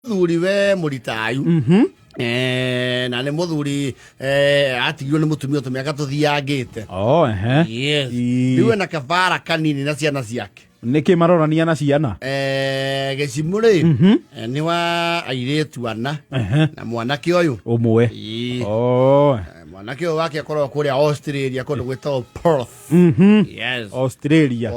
muthuri we muritayu na nä må thuri atigirwo nä må tumia tå mä aka tå thiangä rä u ena kabara kanini na ciana ciake nä kä marorania na ciana gä cimå rä nä wa airä tu ana na mwanake å yå å mwe mwanake å wake akorwo kå rä a Australia kå ndå gwä tagwo Perth Australia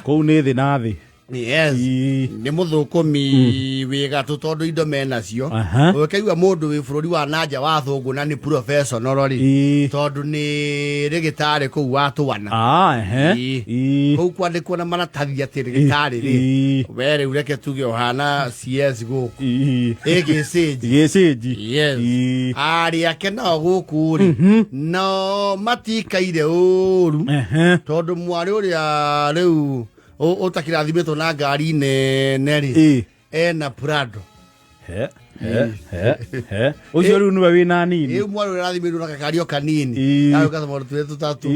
kå u nä thä na thä nä må thå kå mi wä gatå tondå indo menacio å kaigua må ndå wä bå rå ri wa nanja wa thå ngå na nä rä tondå nä rä gä tarä kå u watå wana kå u kwandä kwo na maratathi atä rä gä tarä rä we rä u reke tuge å hana CS gå kå gä cenji arä ake nao gå kå rä no matikaire å ru tondå mwarä å rä a rä u utakirathimĩtwo na ngari nene rĩ ena Prado ucio rĩu nĩwe wĩna nini rĩu mwarĩ ũrĩa ũrathimĩirwo na gakari o kanini agũka tũmaũndũ tũrĩa tũtatũ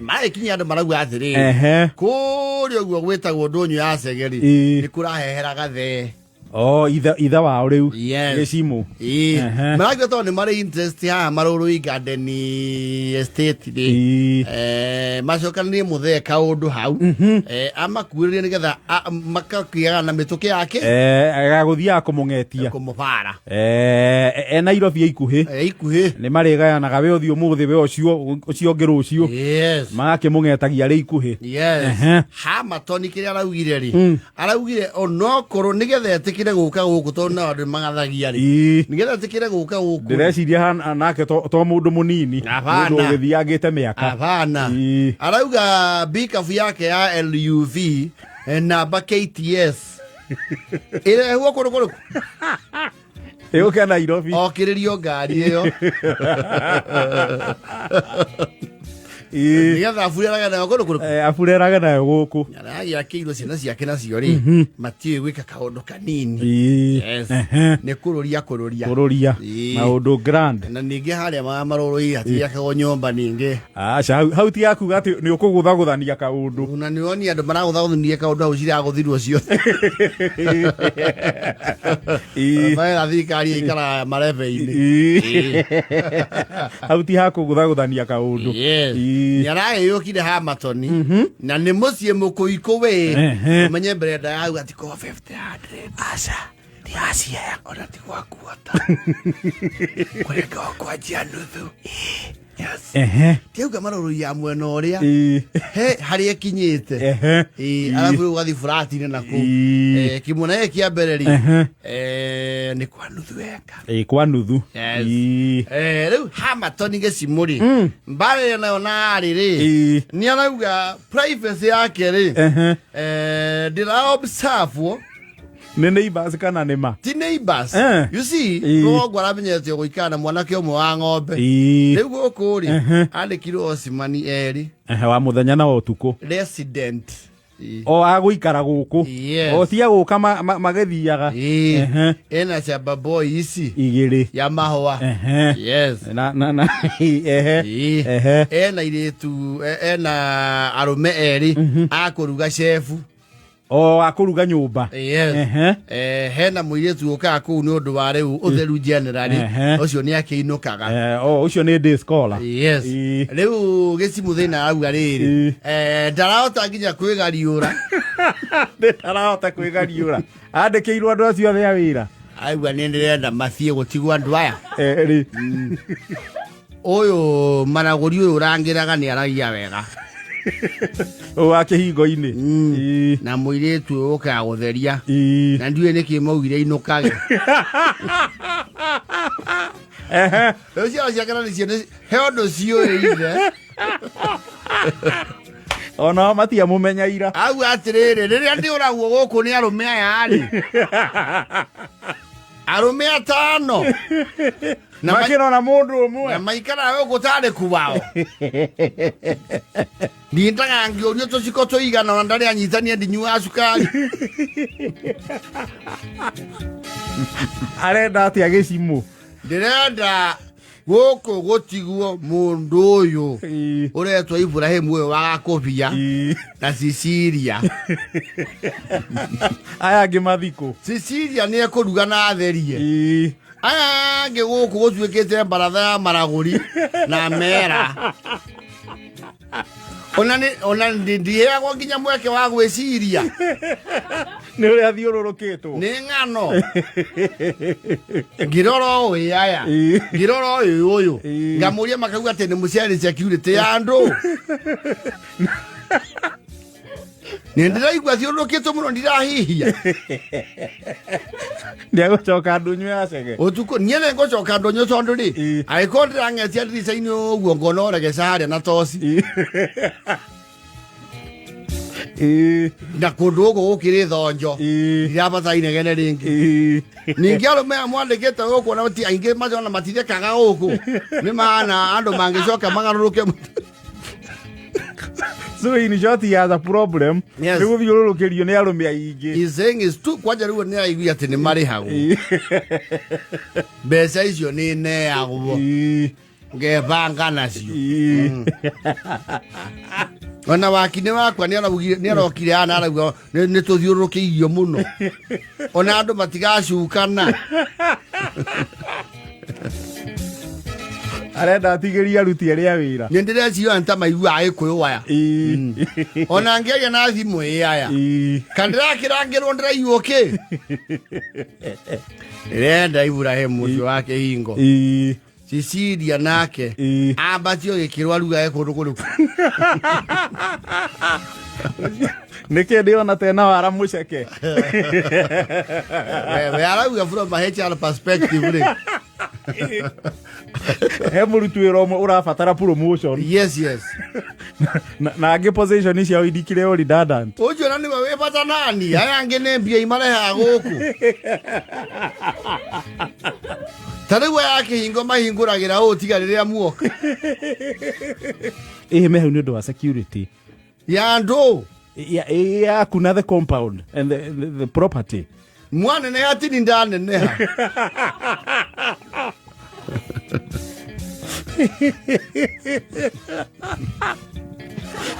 magĩkinyia andũ marauga atĩrĩ kũrĩa ũguo gwĩtagwo ndũnyũ ya cege rĩ nĩ kũrahehera gathee itha wao rĩu gĩcimũ marauga tondũ nĩ marĩ interest haha Marũrũi Garden Estate rĩ macokanĩrie mũthee kaũndũ hau amakuĩrĩrie nĩgetha makakĩaga na mĩtũkĩ yake agagũthiaga kũmũng'etia kũmũbara Nairobi ikuhĩ nĩ marĩgayanaga we ũthiĩ ũmũthĩ we ũcio ũngĩ rũciũ magakĩmũng'etagia rĩ ikuhĩ Hamaton kĩrĩa araugire rĩ araugire onokorwo nĩgetha etĩkĩre gũka gũkũ tondũ nao andũ magathagia rĩ nĩgetha etĩkĩre gũka gũkũ ndĩreciria nake to mũndũ mũnini mũndũ ũgĩthiangĩte mĩaka arauga bikabu yake ya LUV namba KTS ĩrehwo kũrũ ĩgũke Nairobi okĩrĩrio ngari ĩyo nĩgetha abureraga nayo abureraga nayo gũkũ aragĩakĩirwo ciana ciake nacio rĩ matiũĩ gwĩka kaũndũ kanini nĩ kũrũria maũndũ grand na ningĩ harĩa Marũrũi hatiakagwo nyũmba ningĩ hau ti akuga atĩ nĩ ũkũgũthagũthania kaũndũ na nĩ woni andũ maragũthagũthania kaũndũ hau ciragũthirwo ciothe maera thirikari ĩikara marebe-inĩ hau ti hakũgũthagũthania kaũndũ nĩaragĩyũkire Hamaton na nĩ mũciĩ mũkũikũ wĩ ũmenye mbere nda hau atiko 500 aca ndiaciaya ona ti gwakuota kũrenga kwanjia nuthu tiauga Marũrũi ya mwena ũrĩa harĩa ĩkinyĩte arabu rĩu gathiĩ burati-inĩ nakũu kĩmwana gĩkĩ kĩa mbere rĩ nĩ kwa nuthu eka kwa nuthu rĩu Hamaton gĩcimũ rĩ mbarĩre nayo narĩ rĩ nĩ arauga privacy yake rĩ ndĩra observe nĩ neighbors kana nĩ ma ti neighbors you see rũgongo aramenyete gũikara na mwanake ũmwe wa ng'ombe rĩu gũkũ rĩ andĩkirwo Osmani erĩ wa mũthenya na wa ũtukũ resident agũikara gũkũ ti agũka magĩthiaga ena Chamba Boys igĩrĩ ya mahũa ena irĩtu ena arũme erĩ akũruga chefu akũruga nyũmba hena mũirĩtu ũkaga kũu nĩ ũndũ wa rĩu ũtheru general ũcio nĩ akĩinũkaga ũcio nĩ day scholar rĩu gĩcimũ thĩna arauga rĩrĩ ndarahota nginya kwĩgariũra ndarahota kwĩgariũra andĩkĩirwo andũ acio othe a wĩra auga nĩ ndĩrenda mathiĩ gũtigwo andũ aya ũyũ Maragũri ũyũ ũrangĩraga nĩ aragia wega wa kĩhingo-inĩ na mũirĩtu ũyũ ũkaga gũtheria na ndiũĩ nĩkĩ maugire inũkage rĩu ciana ciake na nĩcio he ũndũ ciũĩ ithe ona matiamũmenya ira auga atĩrĩrĩ rĩrĩa ndĩũragwo gũkũ nĩ arũme aya rĩ arũme atano makĩrora mũndũ ũmwe na maikaraga gũkũ tarĩ kuwao ndindaga ngĩũrio tũciko tũigana ona ndarĩ anyitania ndinyu wa cukari arenda atĩa gĩcimũ ndĩrenda goko gotiguo mundu uyu uretwa Ibrahim we wa Kobia na Sicilia aya gimathiko Sicilia ni ekuruga na therie aya nge goko gotwikete baratha ya Maraguri na Mera ona ndiye kwa nginya mweke wa gwiciria ni uri athiururukitwo ni ngano ngiroro we aya ngiroro uyu ngamuria makauga ati ni muciari security ya andu ni ndiraigua athiururukitwo muno ndirahihia ndiagocoka ndunyu ya cege utuko niene ngocoka ndunyu tondu ri aikonde angetia ndirica-ini uguo ngona oregeza haria na toci na kundu guku gukiri thonjo ndirabata inegene ringi ningi arume amwandikite guku na ti aingi macona matithekaga guku ni mahana andu mangicoka magaruruke so in short he has a problem yes. Nigu thiururukirio ni arume aingi he's saying is too kwanja riu ni aigui ati ni mari hagu mbeca icio ni neagwo ngebanga nacio ona wakine wakwa ni arokire ana arauga ni tuthiururukiirio muno ona andu matigacukana arenda atigiria aruti aria wira ni ndireciria anta maigua Agikuyu waya ona ngeria na thimu aya kandirakirangirwo ndiraigua ki irenda Ibrahim ucio wake hingo Sicilia nake ambatio gikirwa aruga ekundu kuru nike ndiona tena wara muceke we arauga from a HR perspective he murutu wira umwe urabatara promotion yes na angi position cia idikire o redundant ujo na niwe wibata nani aya angi ni mbia imareha guku tariwe yake hingo mahinguragira utiga riria muoka mehu ni undu wa security ya ndo ya kuna the compound and the property mwana ne atini ndane ne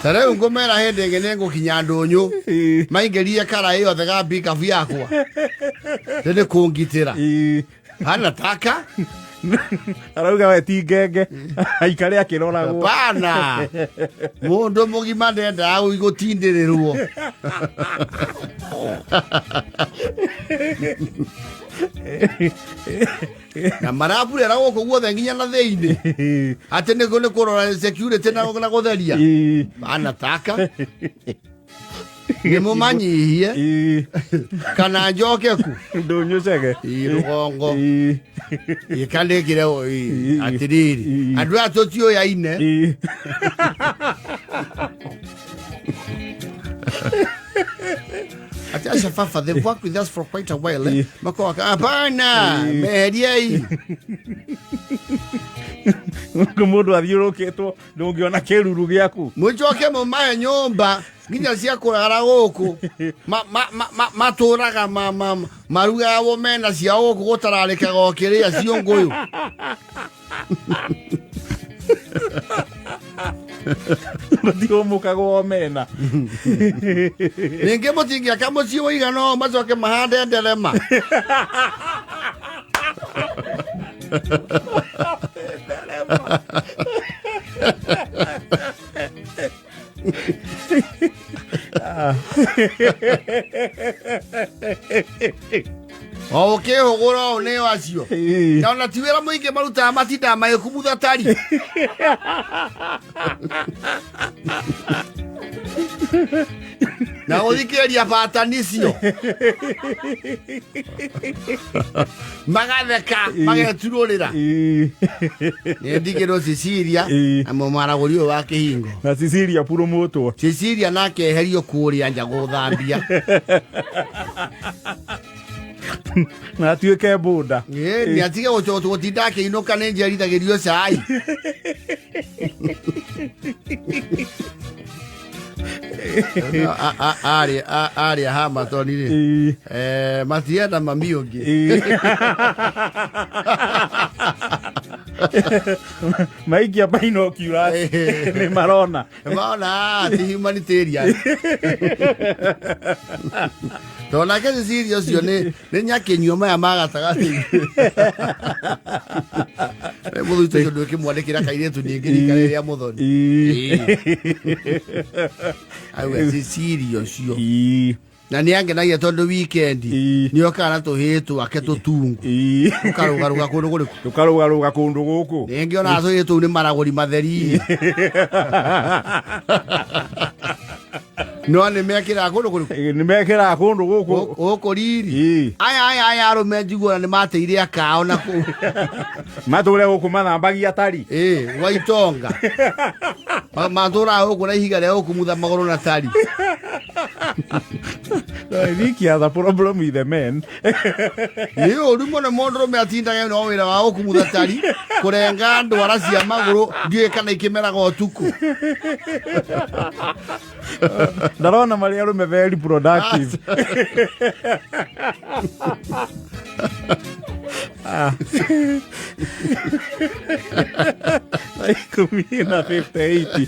tare ngomera hende ngene ngukinya ndunyu maingeria kara iyo thega bika vyakwa tene kungitira hana taka arauga we ti ngenge aikare akiroragwo bana mundu mugima ndenda gutindirirwo na marabu era guku guothe nginya na theini ati ni kurora security na gutheria bana taka ni mumanyihie kana njoke ku ndunyu cege irugongo ikandikire atiriri andu atotio ya ine Acha Fafa, they've worked with us for quite a while. Makoka, hapana, meheriei. Mundu athiurukitwo ndungiona kiruru giaku. Mucoke mumahe nyumba nginya cia kurara guku. Maturaga maruga wo mena cia guku gutararikaga okiria cio nguyu. Ndio mukago mena ninge mutingia kamuci uigano macoke mahande nderema Okay, hogora one wacio. Na ona tiwera muinge maruta matinda mayekumutha tari. Na uthikeria patanicio. Magatheka, magetururira. Ndigiro Sicilia, amo Maraguri wa kihingo. Na Sicilia puro moto. Sicilia nake herio kuria nja guthambia. Na tuike boda ni atige gutinda kiinuka ni njerithagirio cai ari hama tonire matienda mami ungi maikia binoculars nĩ marona ti humanitarian tona ke serious yo nĩ nyakenyua maya magatagatĩ mũthuri ũcio ndũkĩmwandĩkĩra kairĩtu ningĩ rika rĩrĩa mũthoni awe si serious yo na nĩ angenagia tondũ weekend nĩ okaga na tũhĩĩ twake tũtungu tũkarũgarũga kũndũ kũrĩkũ tũkarũgarũga kũndũ gũkũ rĩngĩ ona tũhĩĩ tũu nĩ maragũri matheri no nĩ mekĩraga kũndũ kũrĩkũ nĩ mekĩraga kũndũ gũkũ riri aya arũme njiguana nĩ mateire akao na kũu matũre gũkũ mathambagia tari Waitonga matũraga gũkũ na ihiga rĩa gũkumutha magũrũ na tari the problem with the men nĩ ũru mũno mũndũrũme atindaga no wĩra wa gũkumutha tari kũrenga ndwara cia magũrũ ndiũĩ kana ikĩmeraga ũtukũ ndarona marĩ arũme very productive like 58